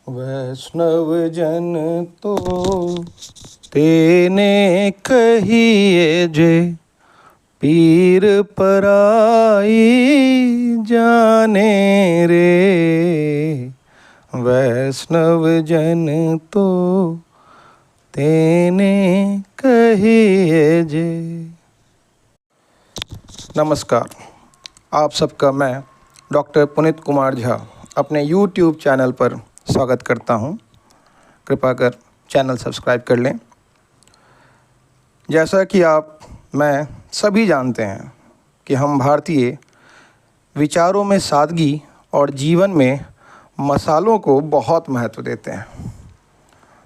वैष्णव जन तो तेने कहिए जे, पीर पराई जाने रे। वैष्णव जन तो तेने कहिए जे। नमस्कार, आप सबका मैं डॉक्टर पुनीत कुमार झा अपने YouTube चैनल पर स्वागत करता हूं। कृपा कर चैनल सब्सक्राइब कर लें। जैसा कि आप मैं सभी जानते हैं कि हम भारतीय विचारों में सादगी और जीवन में मसालों को बहुत महत्व देते हैं।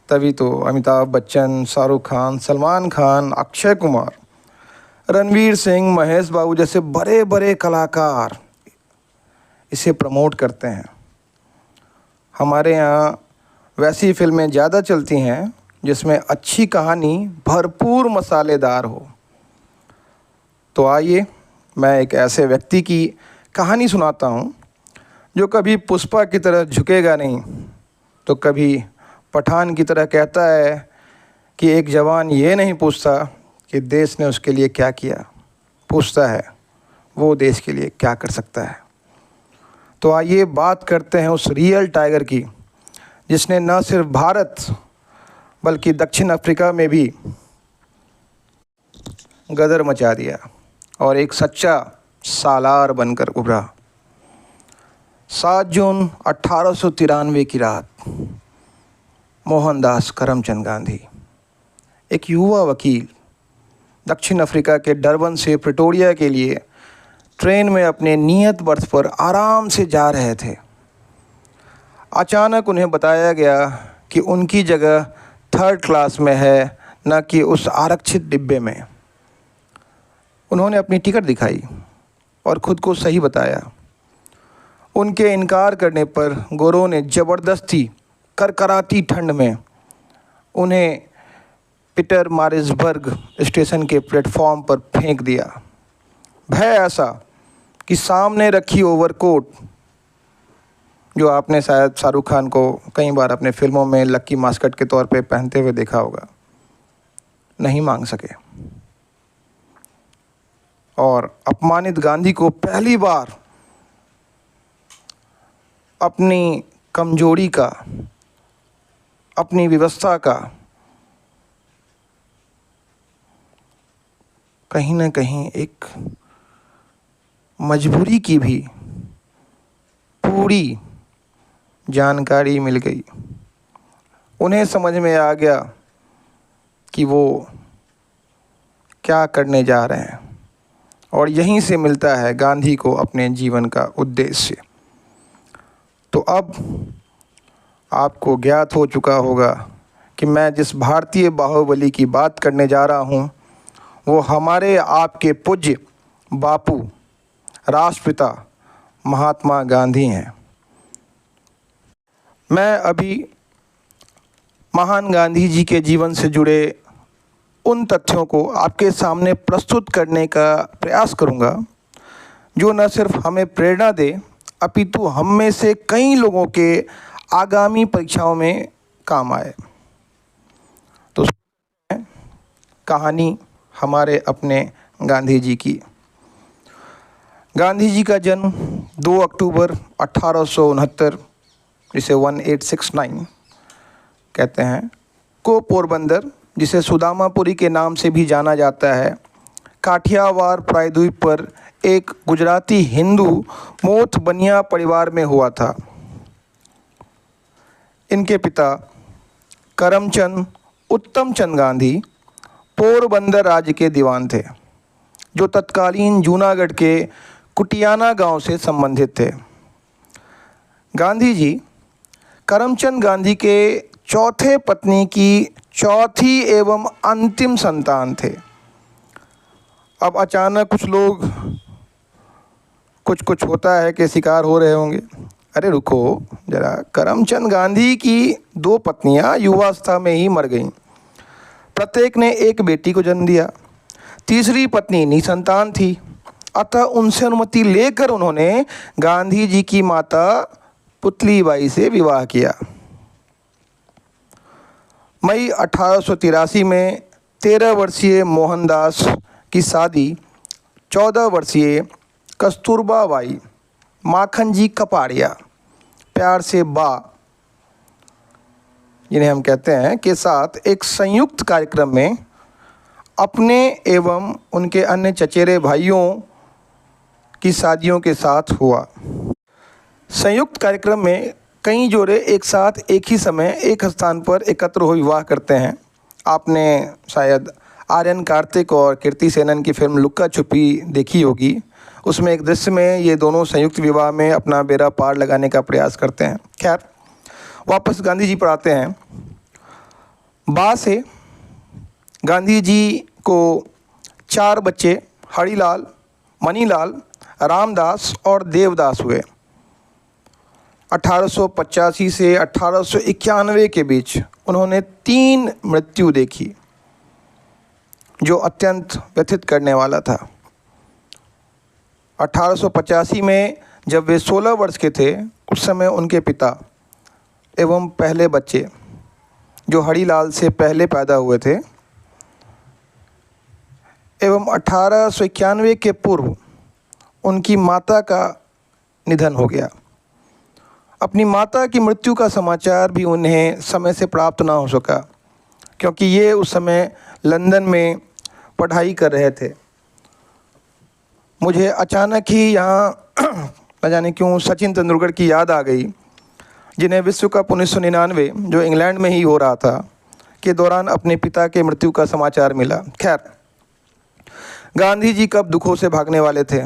तभी तो अमिताभ बच्चन, शाहरुख खान, सलमान खान, अक्षय कुमार, रणवीर सिंह, महेश बाबू जैसे बड़े बड़े कलाकार इसे प्रमोट करते हैं। हमारे यहाँ वैसी फिल्में ज़्यादा चलती हैं जिसमें अच्छी कहानी भरपूर मसालेदार हो। तो आइए मैं एक ऐसे व्यक्ति की कहानी सुनाता हूँ जो कभी पुष्पा की तरह झुकेगा नहीं तो कभी पठान की तरह कहता है कि एक जवान ये नहीं पूछता कि देश ने उसके लिए क्या किया, पूछता है वो देश के लिए क्या कर सकता है। तो आइए बात करते हैं उस रियल टाइगर की जिसने न सिर्फ भारत बल्कि दक्षिण अफ्रीका में भी गदर मचा दिया और एक सच्चा सालार बनकर उभरा। 7 जून 1893 की रात, मोहनदास करमचंद गांधी, एक युवा वकील, दक्षिण अफ्रीका के डरबन से प्रिटोरिया के लिए ट्रेन में अपने नियत बर्थ पर आराम से जा रहे थे। अचानक उन्हें बताया गया कि उनकी जगह 3rd क्लास में है, न कि उस आरक्षित डिब्बे में। उन्होंने अपनी टिकट दिखाई और ख़ुद को सही बताया। उनके इनकार करने पर गोरों ने ज़बरदस्ती करकराती ठंड में उन्हें पीटर मारिट्सबर्ग स्टेशन के प्लेटफॉर्म पर फेंक दिया। भय ऐसा कि सामने रखी ओवरकोट, जो आपने शायद शाहरुख खान को कई बार अपने फिल्मों में लक्की मास्कट के तौर पे पहनते हुए देखा होगा, नहीं मांग सके और अपमानित गांधी को पहली बार अपनी कमजोरी का, अपनी व्यवस्था का कहीं ना कहीं एक मजबूरी की भी पूरी जानकारी मिल गई। उन्हें समझ में आ गया कि वो क्या करने जा रहे हैं और यहीं से मिलता है गांधी को अपने जीवन का उद्देश्य। तो अब आपको ज्ञात हो चुका होगा कि मैं जिस भारतीय बाहुबली की बात करने जा रहा हूँ वो हमारे आपके पूज्य बापू, राष्ट्रपिता महात्मा गांधी हैं। मैं अभी महान गांधी जी के जीवन से जुड़े उन तथ्यों को आपके सामने प्रस्तुत करने का प्रयास करूंगा जो न सिर्फ हमें प्रेरणा दे अपितु हम में से कई लोगों के आगामी परीक्षाओं में काम आए। तो कहानी हमारे अपने गांधी जी की। गांधी जी का जन्म 2 अक्टूबर 1869, जिसे 1869 कहते हैं, को पोरबंदर, जिसे सुदामापुरी के नाम से भी जाना जाता है, काठियावाड़ प्रायद्वीप पर एक गुजराती हिंदू मोथ बनिया परिवार में हुआ था। इनके पिता करमचंद उत्तमचंद गांधी पोरबंदर राज्य के दीवान थे जो तत्कालीन जूनागढ़ के कुटियाना गांव से संबंधित थे। गांधी जी करमचंद गांधी के चौथे पत्नी की चौथी एवं अंतिम संतान थे। अब अचानक कुछ लोग कुछ होता है कि शिकार हो रहे होंगे। अरे रुको जरा, करमचंद गांधी की 2 पत्नियां युवावस्था में ही मर गईं। प्रत्येक ने एक बेटी को जन्म दिया। तीसरी पत्नी निसंतान थी, अतः उनसे अनुमति लेकर उन्होंने गांधी जी की माता पुतलीबाई से विवाह किया। मई 1883 में 13 वर्षीय मोहनदास की शादी 14 वर्षीय कस्तूरबा बाई माखन जी कपाड़िया, प्यार से बा जिन्हें हम कहते हैं, के साथ एक संयुक्त कार्यक्रम में अपने एवं उनके अन्य चचेरे भाइयों की शादियों के साथ हुआ। संयुक्त कार्यक्रम में कई जोड़े एक साथ एक ही समय एक स्थान पर एकत्र हो विवाह करते हैं। आपने शायद आर्यन कार्तिक और कीर्ति सेनन की फिल्म लुक्का छुपी देखी होगी। उसमें एक दृश्य में ये दोनों संयुक्त विवाह में अपना बेड़ा पार लगाने का प्रयास करते हैं। खैर, वापस गांधी जी पर आते हैं। बा से गांधी जी को 4 बच्चे हरिलाल, मनीलाल, रामदास और देवदास हुए। 1885 से 1891 के बीच उन्होंने 3 मृत्यु देखी, जो अत्यंत व्यथित करने वाला था। 1885 में जब वे 16 वर्ष के थे, उस समय उनके पिता एवं पहले बच्चे जो हरिलाल से पहले पैदा हुए थे एवं 1891 के पूर्व उनकी माता का निधन हो गया। अपनी माता की मृत्यु का समाचार भी उन्हें समय से प्राप्त ना हो सका, क्योंकि ये उस समय लंदन में पढ़ाई कर रहे थे। मुझे अचानक ही यहाँ न जाने क्यों सचिन तेंदुलकर की याद आ गई, जिन्हें विश्व कप 1999 जो इंग्लैंड में ही हो रहा था के दौरान अपने पिता के मृत्यु का समाचार मिला। खैर, गांधी जी कब दुखों से भागने वाले थे।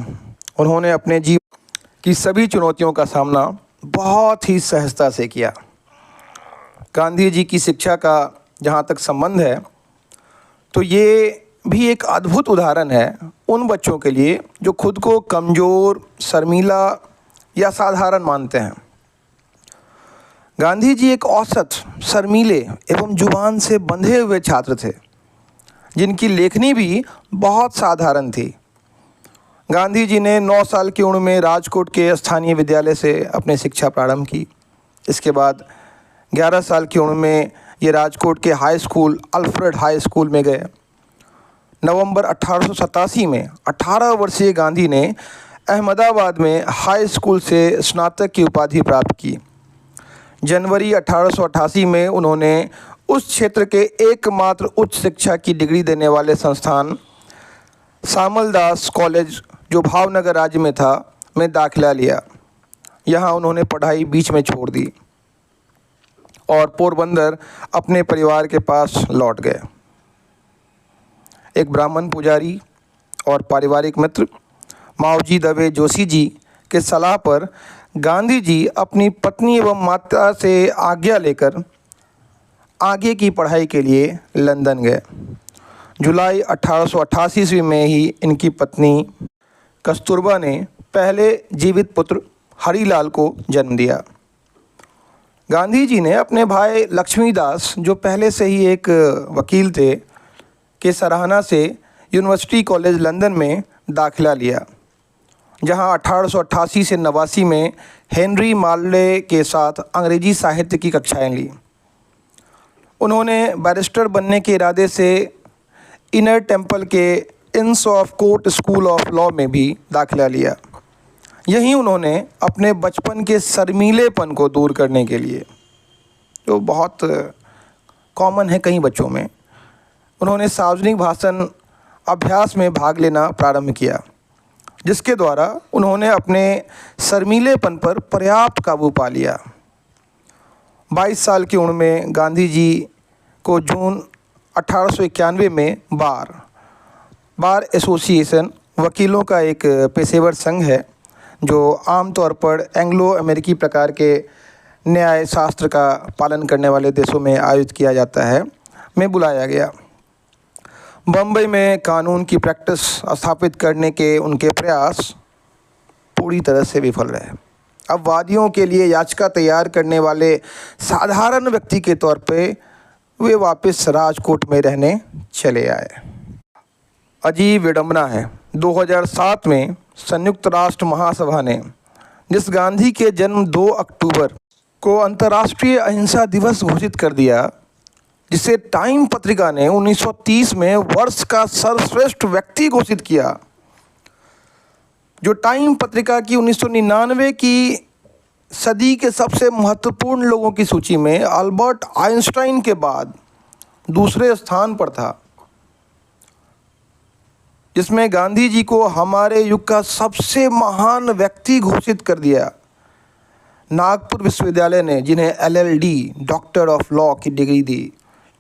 उन्होंने अपने जीवन की सभी चुनौतियों का सामना बहुत ही सहजता से किया। गांधी जी की शिक्षा का जहाँ तक संबंध है, तो ये भी एक अद्भुत उदाहरण है उन बच्चों के लिए जो खुद को कमज़ोर, शर्मीला या साधारण मानते हैं। गांधी जी एक औसत, शर्मीले एवं जुबान से बंधे हुए छात्र थे, जिनकी लेखनी भी बहुत साधारण थी। गांधी जी ने 9 साल की उम्र में राजकोट के स्थानीय विद्यालय से अपनी शिक्षा प्रारंभ की। इसके बाद 11 साल की उम्र में ये राजकोट के high school Alfred high school में गए। नवंबर 1887 में 18 वर्षीय गांधी ने अहमदाबाद में हाई स्कूल से स्नातक की उपाधि प्राप्त की। जनवरी 1888 में उन्होंने उस क्षेत्र के एकमात्र उच्च शिक्षा की डिग्री देने वाले संस्थान सामलदास कॉलेज, जो भावनगर राज्य में था, में दाखिला लिया। यहाँ उन्होंने पढ़ाई बीच में छोड़ दी और पोरबंदर अपने परिवार के पास लौट गए। एक ब्राह्मण पुजारी और पारिवारिक मित्र मावजी दवे जोशी जी के सलाह पर गांधी जी अपनी पत्नी एवं माता से आज्ञा लेकर आगे की पढ़ाई के लिए लंदन गए। जुलाई 1888 ईस्वी में ही इनकी पत्नी कस्तूरबा ने पहले जीवित पुत्र हरिलाल को जन्म दिया। गांधी जी ने अपने भाई लक्ष्मीदास, जो पहले से ही एक वकील थे, के सराहना से यूनिवर्सिटी कॉलेज लंदन में दाखिला लिया, जहां 1888 से 89 में हेनरी मार्ले के साथ अंग्रेजी साहित्य की कक्षाएं ली। उन्होंने बैरिस्टर बनने के इरादे से इनर टेम्पल के इंस of court school of law में भी दाखिला लिया। यहीं उन्होंने अपने बचपन के शर्मीलेपन को दूर करने के लिए, जो बहुत कॉमन है कई बच्चों में, उन्होंने सार्वजनिक भाषण अभ्यास में भाग लेना प्रारंभ किया, जिसके द्वारा उन्होंने अपने शर्मीलेपन पर पर्याप्त काबू पा लिया। 22 साल की उम्र में गांधी जी को जून 1891 में बार एसोसिएशन, वकीलों का एक पेशेवर संघ है जो आमतौर पर एंग्लो अमेरिकी प्रकार के न्याय शास्त्र का पालन करने वाले देशों में आयोजित किया जाता है, में बुलाया गया। बम्बई में कानून की प्रैक्टिस स्थापित करने के उनके प्रयास पूरी तरह से विफल रहे। अब वादियों के लिए याचिका तैयार करने वाले साधारण व्यक्ति के तौर पे वे वापस राजकोट में रहने चले आए। अजीब विडंबना है, 2007 में संयुक्त राष्ट्र महासभा ने जिस गांधी के जन्म 2 अक्टूबर को अंतर्राष्ट्रीय अहिंसा दिवस घोषित कर दिया, जिसे टाइम पत्रिका ने 1930 में वर्ष का सर्वश्रेष्ठ व्यक्ति घोषित किया। जो टाइम पत्रिका की 1999 की सदी के सबसे महत्वपूर्ण लोगों की सूची में अल्बर्ट आइंस्टाइन के बाद दूसरे स्थान पर था, जिसमें गांधी जी को हमारे युग का सबसे महान व्यक्ति घोषित कर दिया। नागपुर विश्वविद्यालय ने जिन्हें LL.D. डॉक्टर ऑफ लॉ की डिग्री दी,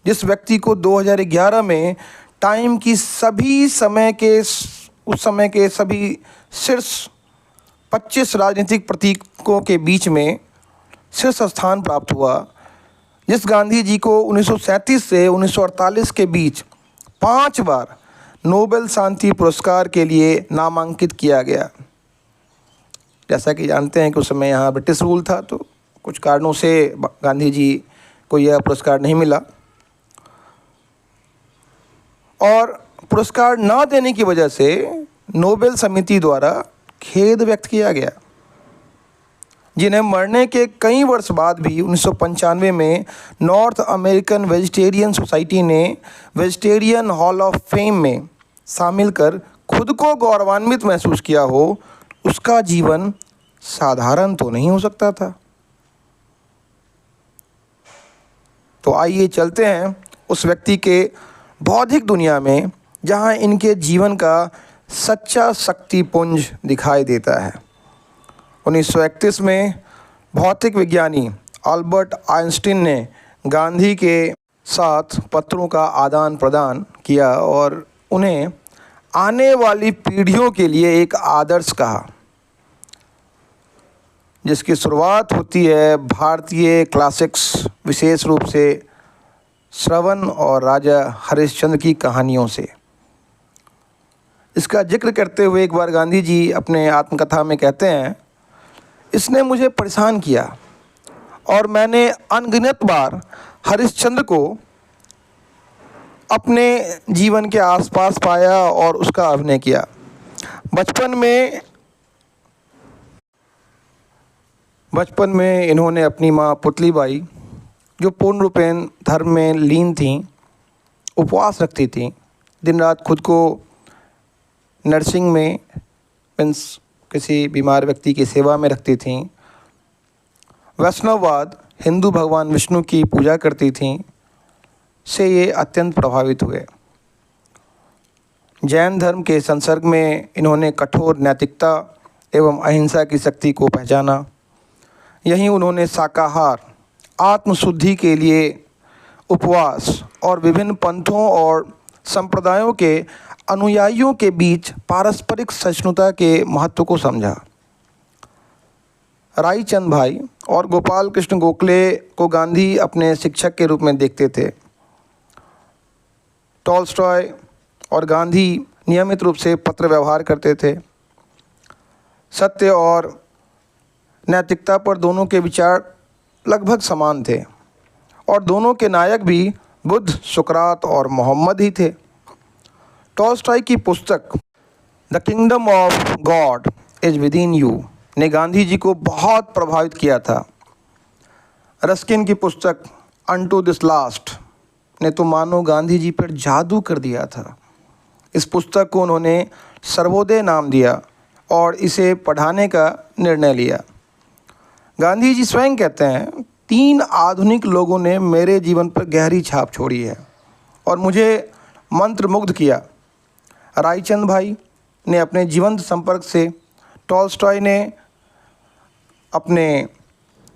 जिस व्यक्ति को 2011 में टाइम की उस समय के सभी शीर्ष 25 राजनीतिक प्रतीकों के बीच में शीर्ष स्थान प्राप्त हुआ, जिस गांधी जी को 1937 से 1948 के बीच 5 बार नोबेल शांति पुरस्कार के लिए नामांकित किया गया। जैसा कि जानते हैं कि उस समय यहाँ ब्रिटिश रूल था, तो कुछ कारणों से गांधी जी को यह पुरस्कार नहीं मिला और पुरस्कार न देने की वजह से नोबेल समिति द्वारा खेद व्यक्त किया गया, जिन्हें मरने के कई वर्ष बाद भी 1995 में नॉर्थ अमेरिकन वेजिटेरियन सोसाइटी ने वेजिटेरियन हॉल ऑफ फेम में शामिल कर खुद को गौरवान्वित महसूस किया हो। उसका जीवन साधारण तो नहीं हो सकता था। तो आइए चलते हैं उस व्यक्ति के बौद्धिक दुनिया में, जहां इनके जीवन का सच्चा शक्तिपुंज दिखाई देता है। 1931 में भौतिक विज्ञानी अल्बर्ट आइंस्टीन ने गांधी के साथ पत्रों का आदान प्रदान किया और उन्हें आने वाली पीढ़ियों के लिए एक आदर्श कहा, जिसकी शुरुआत होती है भारतीय क्लासिक्स, विशेष रूप से श्रवण और राजा हरिश्चंद्र की कहानियों से। इसका जिक्र करते हुए एक बार गांधी जी अपने आत्मकथा में कहते हैं, इसने मुझे परेशान किया और मैंने अनगिनत बार हरिश्चंद्र को अपने जीवन के आसपास पाया और उसका अभिनय किया। बचपन में इन्होंने अपनी माँ पुतलीबाई, जो पूर्ण रूपेण धर्म में लीन थीं, उपवास रखती थीं, दिन रात खुद को नर्सिंग में मीन्स किसी बीमार व्यक्ति की सेवा में रखती थीं। वैष्णववाद, हिंदू भगवान विष्णु की पूजा करती थीं, से ये अत्यंत प्रभावित हुए। जैन धर्म के संसर्ग में इन्होंने कठोर नैतिकता एवं अहिंसा की शक्ति को पहचाना। यहीं उन्होंने शाकाहार, आत्मशुद्धि के लिए उपवास और विभिन्न पंथों और संप्रदायों के अनुयायियों के बीच पारस्परिक सहिष्णुता के महत्व को समझा। रायचंद भाई और गोपाल कृष्ण गोखले को गांधी अपने शिक्षक के रूप में देखते थे। टॉलस्टॉय और गांधी नियमित रूप से पत्र व्यवहार करते थे। सत्य और नैतिकता पर दोनों के विचार लगभग समान थे और दोनों के नायक भी बुद्ध, सुकरात और मोहम्मद ही थे। टॉलस्टॉय की पुस्तक the kingdom of God is with in you ने गांधी जी को बहुत प्रभावित किया था। रस्किन की पुस्तक अनटू दिस लास्ट ने तो मानो गांधी जी पर जादू कर दिया था। इस पुस्तक को उन्होंने सर्वोदय नाम दिया और इसे पढ़ाने का निर्णय लिया। गांधी जी स्वयं कहते हैं, 3 आधुनिक लोगों ने मेरे जीवन पर गहरी छाप छोड़ी है और मुझे मंत्रमुग्ध किया। रायचंद भाई ने अपने जीवंत संपर्क से, टॉलस्टॉय ने अपने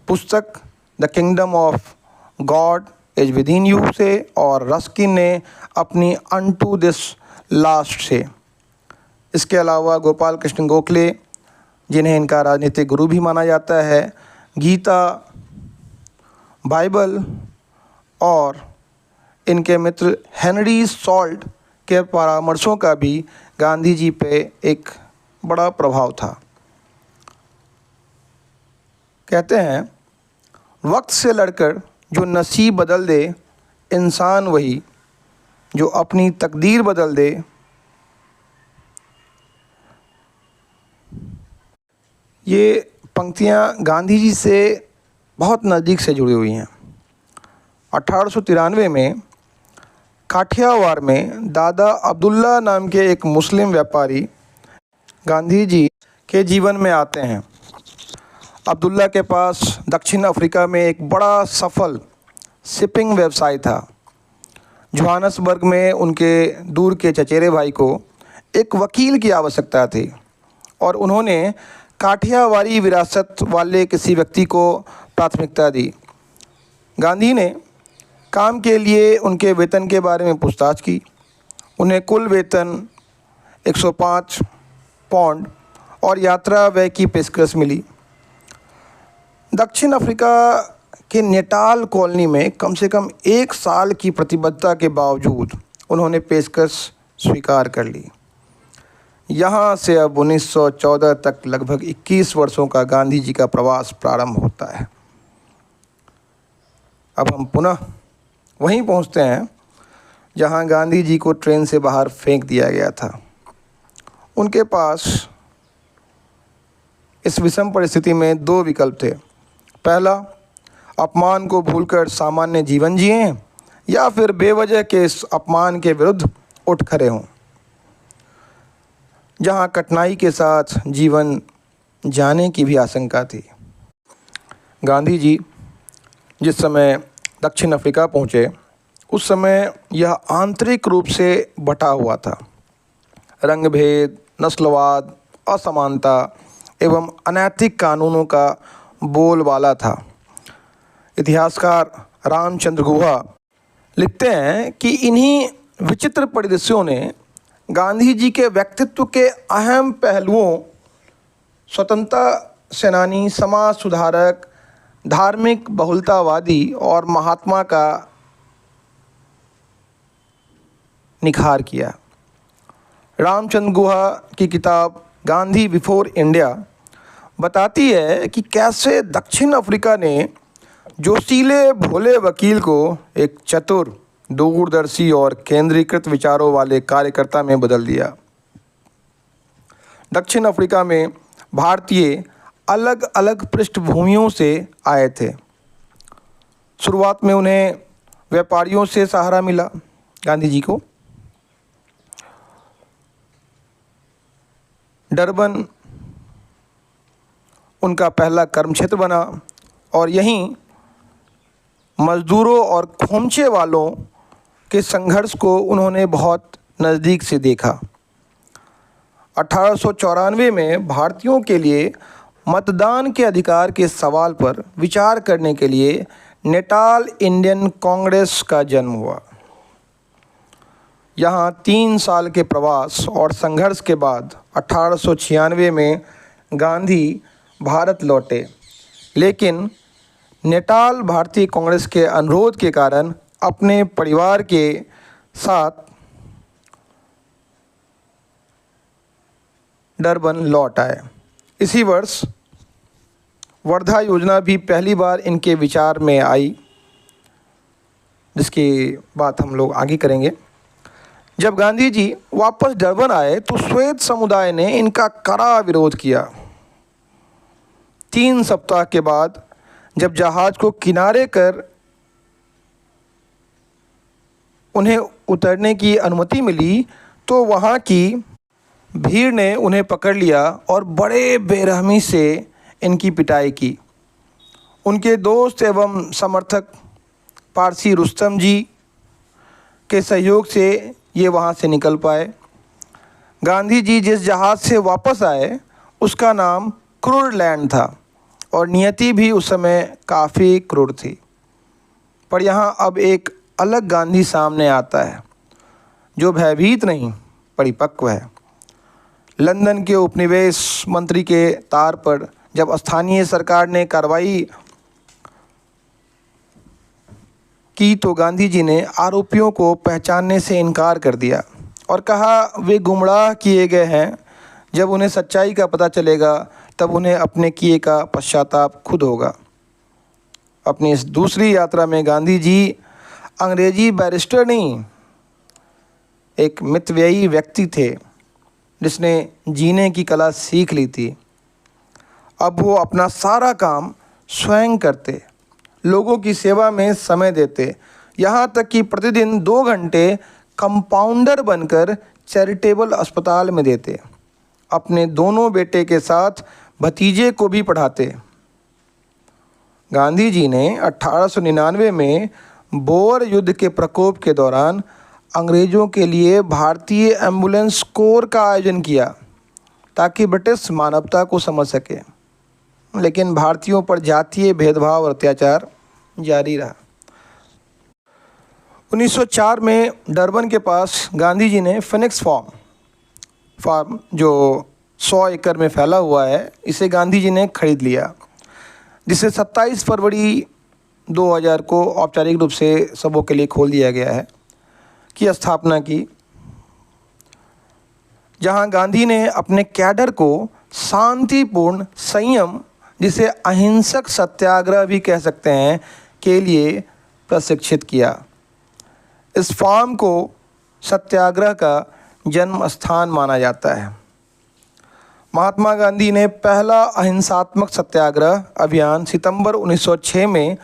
पुस्तक the kingdom of God is with in you से और रस्किन ने अपनी अनटू दिस लास्ट से। इसके अलावा गोपाल कृष्ण गोखले, जिन्हें इनका राजनीतिक गुरु भी माना जाता है, गीता, बाइबल और इनके मित्र हेनरी सॉल्ट के परामर्शों का भी गांधी जी पे एक बड़ा प्रभाव था। कहते हैं, वक्त से लड़कर जो नसीब बदल दे, इंसान वही जो अपनी तकदीर बदल दे। ये पंक्तियाँ गांधी जी से बहुत नज़दीक से जुड़ी हुई हैं। 1893 में काठियावाड़ में दादा अब्दुल्ला नाम के एक मुस्लिम व्यापारी गांधी जी के जीवन में आते हैं। अब्दुल्ला के पास दक्षिण अफ्रीका में एक बड़ा सफल शिपिंग व्यवसाय था। जोहानसबर्ग में उनके दूर के चचेरे भाई को एक वकील की आवश्यकता थी और उन्होंने काठियावाड़ी विरासत वाले किसी व्यक्ति को प्राथमिकता दी। गांधी ने काम के लिए उनके वेतन के बारे में पूछताछ की। उन्हें कुल वेतन 105 पौंड और यात्रा व्यय की पेशकश मिली। दक्षिण अफ्रीका के नेटाल कॉलोनी में कम से कम 1 साल की प्रतिबद्धता के बावजूद उन्होंने पेशकश स्वीकार कर ली। यहाँ से अब 1914 तक लगभग 21 वर्षों का गांधी जी का प्रवास प्रारंभ होता है। अब हम पुनः वहीं पहुँचते हैं जहाँ गांधी जी को ट्रेन से बाहर फेंक दिया गया था। उनके पास इस विषम परिस्थिति में 2 विकल्प थे। पहला, अपमान को भूलकर सामान्य जीवन जिएं या फिर बेवजह के इस अपमान के विरुद्ध उठ खड़े हों, जहां कठिनाई के साथ जीवन जाने की भी आशंका थी। गांधी जी जिस समय दक्षिण अफ्रीका पहुंचे उस समय यह आंतरिक रूप से बटा हुआ था। रंग भेद, नस्लवाद, असमानता एवं अनैतिक कानूनों का बोलबाला था। इतिहासकार रामचंद्र गुहा लिखते हैं कि इन्हीं विचित्र परिदृश्यों ने गांधी जी के व्यक्तित्व के अहम पहलुओं, स्वतंत्रता सेनानी, समाज सुधारक, धार्मिक बहुलतावादी और महात्मा का निखार किया। रामचंद्र गुहा की किताब गांधी बिफोर इंडिया बताती है कि कैसे दक्षिण अफ्रीका ने जोशीले भोले वकील को एक चतुर, दूरदर्शी और केंद्रीकृत विचारों वाले कार्यकर्ता में बदल दिया। दक्षिण अफ्रीका में भारतीय अलग अलग पृष्ठभूमियों से आए थे। शुरुआत में उन्हें व्यापारियों से सहारा मिला। गांधी जी को डरबन उनका पहला कर्म क्षेत्र बना और यहीं मज़दूरों और खोमचे वालों के संघर्ष को उन्होंने बहुत नज़दीक से देखा। 1894 में भारतीयों के लिए मतदान के अधिकार के सवाल पर विचार करने के लिए नेटाल इंडियन कांग्रेस का जन्म हुआ। यहाँ 3 साल के प्रवास और संघर्ष के बाद 1896 में गांधी भारत लौटे, लेकिन नेटाल भारतीय कांग्रेस के अनुरोध के कारण अपने परिवार के साथ डरबन लौट आए। इसी वर्ष वर्धा योजना भी पहली बार इनके विचार में आई, जिसकी बात हम लोग आगे करेंगे। जब गांधी जी वापस डरबन आए तो श्वेत समुदाय ने इनका कड़ा विरोध किया। 3 सप्ताह के बाद जब जहाज को किनारे कर उन्हें उतरने की अनुमति मिली तो वहाँ की भीड़ ने उन्हें पकड़ लिया और बड़े बेरहमी से इनकी पिटाई की। उनके दोस्त एवं समर्थक पारसी रुस्तम जी के सहयोग से ये वहाँ से निकल पाए। गांधी जी जिस जहाज़ से वापस आए उसका नाम क्रूर लैंड था और नियति भी उस समय काफ़ी क्रूर थी। पर यहाँ अब एक अलग गांधी सामने आता है जो भयभीत नहीं, परिपक्व है। लंदन के उपनिवेश मंत्री के तार पर जब स्थानीय सरकार ने कार्रवाई की तो गांधी जी ने आरोपियों को पहचानने से इनकार कर दिया और कहा वे गुमराह किए गए हैं। जब उन्हें सच्चाई का पता चलेगा तब उन्हें अपने किए का पश्चाताप खुद होगा। अपनी इस दूसरी यात्रा में गांधी जी अंग्रेजी बैरिस्टर नहीं, एक मितव्ययी व्यक्ति थे जिसने जीने की कला सीख ली थी। अब वो अपना सारा काम स्वयं करते, लोगों की सेवा में समय देते, यहाँ तक कि प्रतिदिन 2 घंटे कंपाउंडर बनकर चैरिटेबल अस्पताल में देते। अपने दोनों बेटे के साथ भतीजे को भी पढ़ाते। गांधी जी ने 1899 में बोअर युद्ध के प्रकोप के दौरान अंग्रेज़ों के लिए भारतीय एम्बुलेंस कोर का आयोजन किया ताकि ब्रिटिश मानवता को समझ सके, लेकिन भारतीयों पर जातीय भेदभाव और अत्याचार जारी रहा। 1904 में डरबन के पास गांधी जी ने फिनिक्स फार्म जो 100 एकड़ में फैला हुआ है, इसे गांधी जी ने खरीद लिया, जिसे 27 फरवरी 2000 को औपचारिक रूप से सबों के लिए खोल दिया गया है, की स्थापना की, जहां गांधी ने अपने कैडर को शांतिपूर्ण संयम, जिसे अहिंसक सत्याग्रह भी कह सकते हैं, के लिए प्रशिक्षित किया। इस फार्म को सत्याग्रह का जन्म स्थान माना जाता है। महात्मा गांधी ने पहला अहिंसात्मक सत्याग्रह अभियान सितंबर 1906 में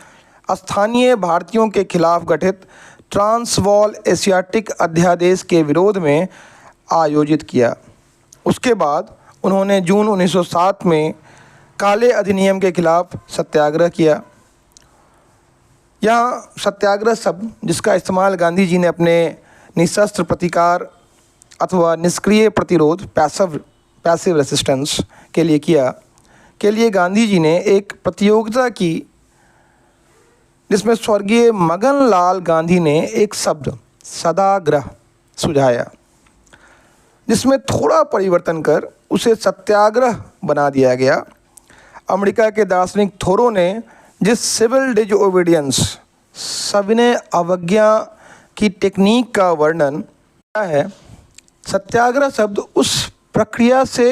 स्थानीय भारतीयों के खिलाफ गठित ट्रांसवाल एशियाटिक अध्यादेश के विरोध में आयोजित किया। उसके बाद उन्होंने जून 1907 में काले अधिनियम के खिलाफ सत्याग्रह किया। यहाँ सत्याग्रह शब्द, जिसका इस्तेमाल गांधी जी ने अपने निशस्त्र प्रतिकार अथवा निष्क्रिय प्रतिरोध पैसिव रेसिस्टेंस के लिए किया, के लिए गांधी जी ने एक प्रतियोगिता की, जिसमें स्वर्गीय मगन लाल गांधी ने एक शब्द सदाग्रह सुझाया, जिसमें थोड़ा परिवर्तन कर उसे सत्याग्रह बना दिया गया। अमेरिका के दार्शनिक थोरो ने जिस सिविल डिसओबीडियंस, सविनय अवज्ञा की टेक्निक का वर्णन किया है, सत्याग्रह शब्द उस प्रक्रिया से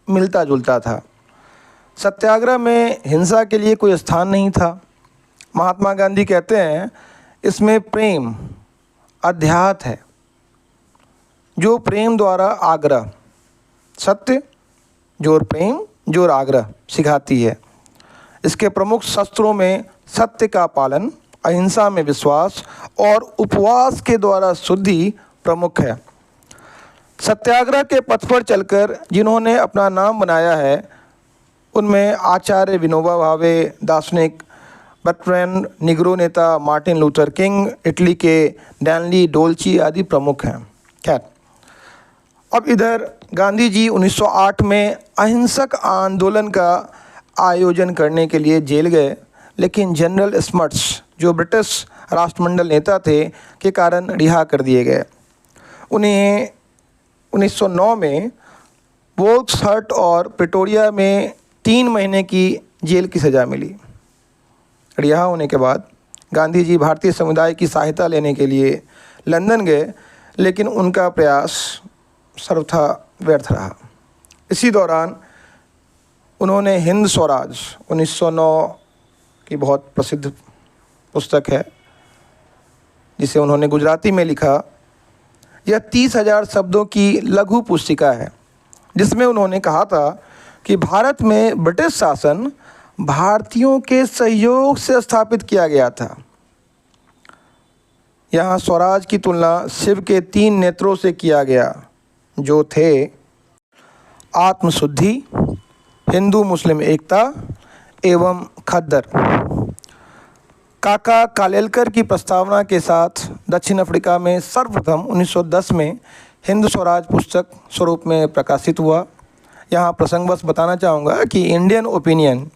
मिलता जुलता था। सत्याग्रह में हिंसा के लिए कोई स्थान नहीं था। महात्मा गांधी कहते हैं, इसमें प्रेम अध्यात्म है, जो प्रेम द्वारा आग्रह, सत्य जोर प्रेम जोर आग्रह सिखाती है। इसके प्रमुख शस्त्रों में सत्य का पालन, अहिंसा में विश्वास और उपवास के द्वारा शुद्धि प्रमुख है। सत्याग्रह के पथ पर चलकर जिन्होंने अपना नाम बनाया है, उनमें आचार्य विनोबा भावे, दार्शनिक बर्ट्रैंड निग्रो, नेता मार्टिन लूथर किंग, इटली के डैनली डोल्ची आदि प्रमुख हैं। खैर, अब इधर गांधी जी 1908 में अहिंसक आंदोलन का आयोजन करने के लिए जेल गए, लेकिन जनरल स्मट्स, जो ब्रिटिश राष्ट्रमंडल नेता थे, के कारण रिहा कर दिए गए। उन्हें 1909 में वोल्क्सहर्ट और प्रिटोरिया में 3 महीने की जेल की सज़ा मिली। रिहा होने के बाद गांधी जी भारतीय समुदाय की सहायता लेने के लिए लंदन गए, लेकिन उनका प्रयास सर्वथा व्यर्थ रहा। इसी दौरान उन्होंने हिंद स्वराज 1909 की बहुत प्रसिद्ध पुस्तक है, जिसे उन्होंने गुजराती में लिखा। यह 30,000 शब्दों की लघु पुस्तिका है, जिसमें उन्होंने कहा था कि भारत में ब्रिटिश शासन भारतीयों के सहयोग से स्थापित किया गया था। यहाँ स्वराज की तुलना शिव के 3 नेत्रों से किया गया, जो थे आत्मशुद्धि, हिंदू मुस्लिम एकता एवं खद्दर। काका कालेलकर की प्रस्तावना के साथ दक्षिण अफ्रीका में सर्वप्रथम 1910 में हिंद स्वराज पुस्तक स्वरूप में प्रकाशित हुआ। यहाँ प्रसंगवश बताना चाहूँगा कि इंडियन ओपिनियन,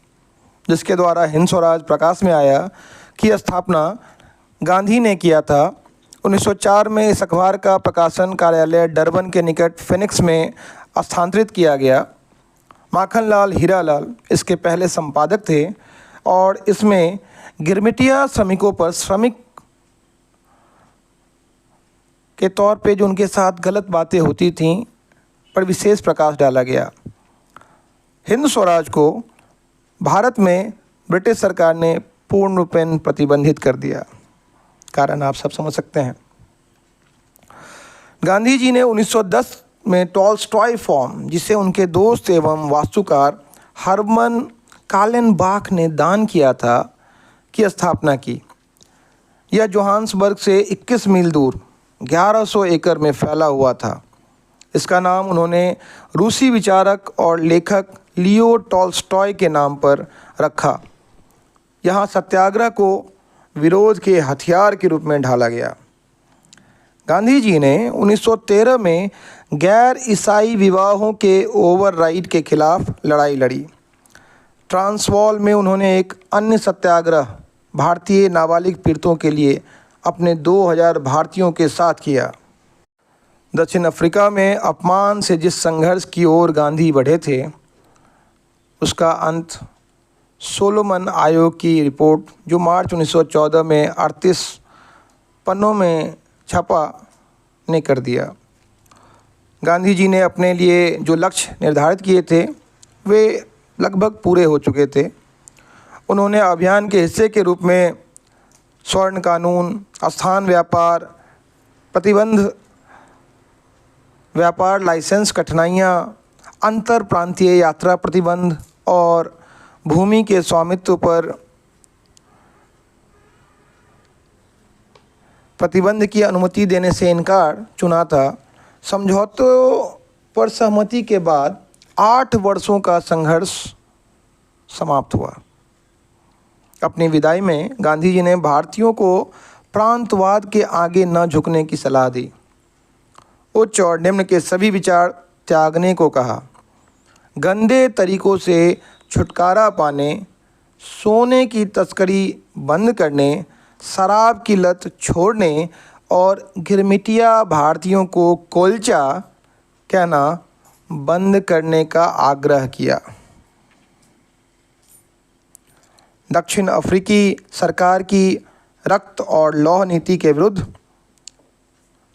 जिसके द्वारा हिंद स्वराज प्रकाश में आया, की स्थापना गांधी ने किया था। 1904 में इस अखबार का प्रकाशन कार्यालय डरबन के निकट फिनिक्स में स्थानांतरित किया गया। माखनलाल हीरालाल इसके पहले संपादक थे और इसमें गिरमिटिया श्रमिकों पर श्रमिक के तौर पे जो उनके साथ गलत बातें होती थीं पर विशेष प्रकाश डाला गया। हिंद स्वराज को भारत में ब्रिटिश सरकार ने पूर्ण रूपेण प्रतिबंधित कर दिया। कारण आप सब समझ सकते हैं। गांधी जी ने 1910 में टॉल्स्टॉय फॉर्म, जिसे उनके दोस्त एवं वास्तुकार हर्मन कालेनबाख ने दान किया था, की स्थापना की। यह जोहान्सबर्ग से 21 मील दूर 1100 एकड़ में फैला हुआ था। इसका नाम उन्होंने रूसी विचारक और लेखक लियो टॉल्स्टॉय के नाम पर रखा। यहाँ सत्याग्रह को विरोध के हथियार के रूप में ढाला गया। गांधी जी ने 1913 में गैर ईसाई विवाहों के ओवरराइड के खिलाफ लड़ाई लड़ी। ट्रांसवाल में उन्होंने एक अन्य सत्याग्रह भारतीय नाबालिग पीड़ितों के लिए अपने 2000 भारतीयों के साथ किया। दक्षिण अफ्रीका में अपमान से जिस संघर्ष की ओर गांधी बढ़े थे, उसका अंत सोलोमन आयोग की रिपोर्ट, जो मार्च 1914 में 38 पन्नों में छपा, ने कर दिया। गांधी जी ने अपने लिए जो लक्ष्य निर्धारित किए थे वे लगभग पूरे हो चुके थे। उन्होंने अभियान के हिस्से के रूप में स्वर्ण कानून, स्थान व्यापार प्रतिबंध, व्यापार लाइसेंस कठिनाइयाँ, अंतर प्रांतीय यात्रा प्रतिबंध और भूमि के स्वामित्व पर प्रतिबंध की अनुमति देने से इनकार चुना था। समझौतों पर सहमति के बाद 8 वर्षों का संघर्ष समाप्त हुआ। अपनी विदाई में गांधी जी ने भारतीयों को प्रांतवाद के आगे न झुकने की सलाह दी। उच्च और निम्न के सभी विचार त्यागने को कहा। गंदे तरीकों से छुटकारा पाने, सोने की तस्करी बंद करने, शराब की लत छोड़ने और गिरमिटिया भारतीयों को कोलचा कहना बंद करने का आग्रह किया। दक्षिण अफ्रीकी सरकार की रक्त और लौह नीति के विरुद्ध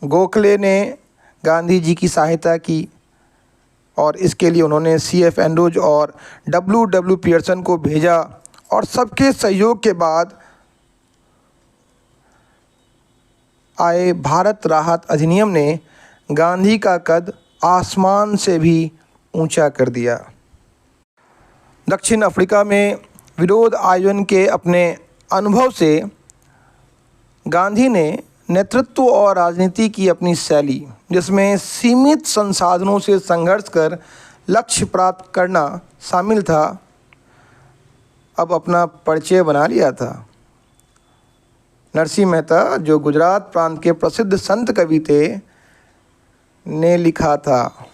गोखले ने गांधी जी की सहायता की और इसके लिए उन्होंने C.F. एंड्रूज और W. पियर्सन को भेजा और सबके सहयोग के बाद आए भारत राहत अधिनियम ने गांधी का कद आसमान से भी ऊंचा कर दिया। दक्षिण अफ्रीका में विरोध आयोजन के अपने अनुभव से गांधी ने नेतृत्व और राजनीति की अपनी शैली, जिसमें सीमित संसाधनों से संघर्ष कर लक्ष्य प्राप्त करना शामिल था, अब अपना परिचय बना लिया था। नरसिंह मेहता, जो गुजरात प्रांत के प्रसिद्ध संत कवि थे, ने लिखा था,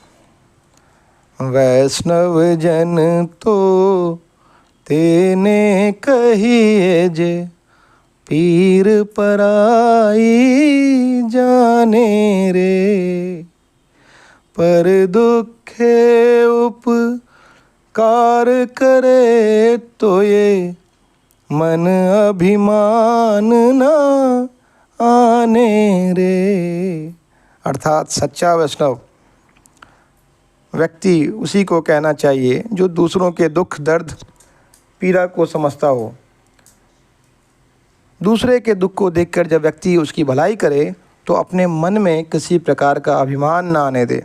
वैष्णव जन तो तेने कहिए जे, पीर पराई जाने रे, पर दुखे उपकार करे तो ये, मन अभिमान ना आने रे। अर्थात सच्चा वैष्णव व्यक्ति उसी को कहना चाहिए जो दूसरों के दुख दर्द पीड़ा को समझता हो। दूसरे के दुख को देखकर जब व्यक्ति उसकी भलाई करे तो अपने मन में किसी प्रकार का अभिमान न आने दे।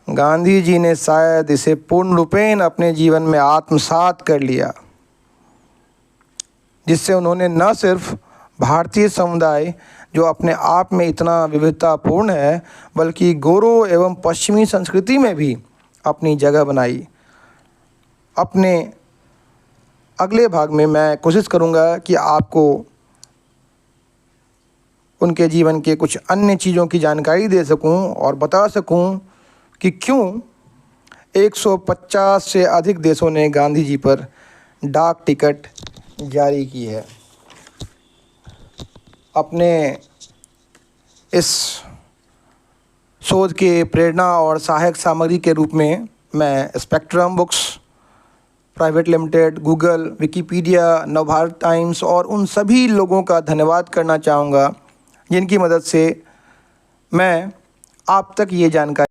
गांधी जी ने शायद इसे पूर्ण रूपेण अपने जीवन में आत्मसात कर लिया, जिससे उन्होंने न सिर्फ भारतीय समुदाय, जो अपने आप में इतना विविधतापूर्ण है, बल्कि गोरों एवं पश्चिमी संस्कृति में भी अपनी जगह बनाई। अपने अगले भाग में मैं कोशिश करूंगा कि आपको उनके जीवन के कुछ अन्य चीज़ों की जानकारी दे सकूं और बता सकूं कि क्यों 150 से अधिक देशों ने गांधी जी पर डाक टिकट जारी की है। अपने इस शोध के प्रेरणा और सहायक सामग्री के रूप में मैं spectrum books private limited, Google, Wikipedia, Navbharat times और उन सभी लोगों का धन्यवाद करना चाहूँगा जिनकी मदद से मैं आप तक ये जानकारी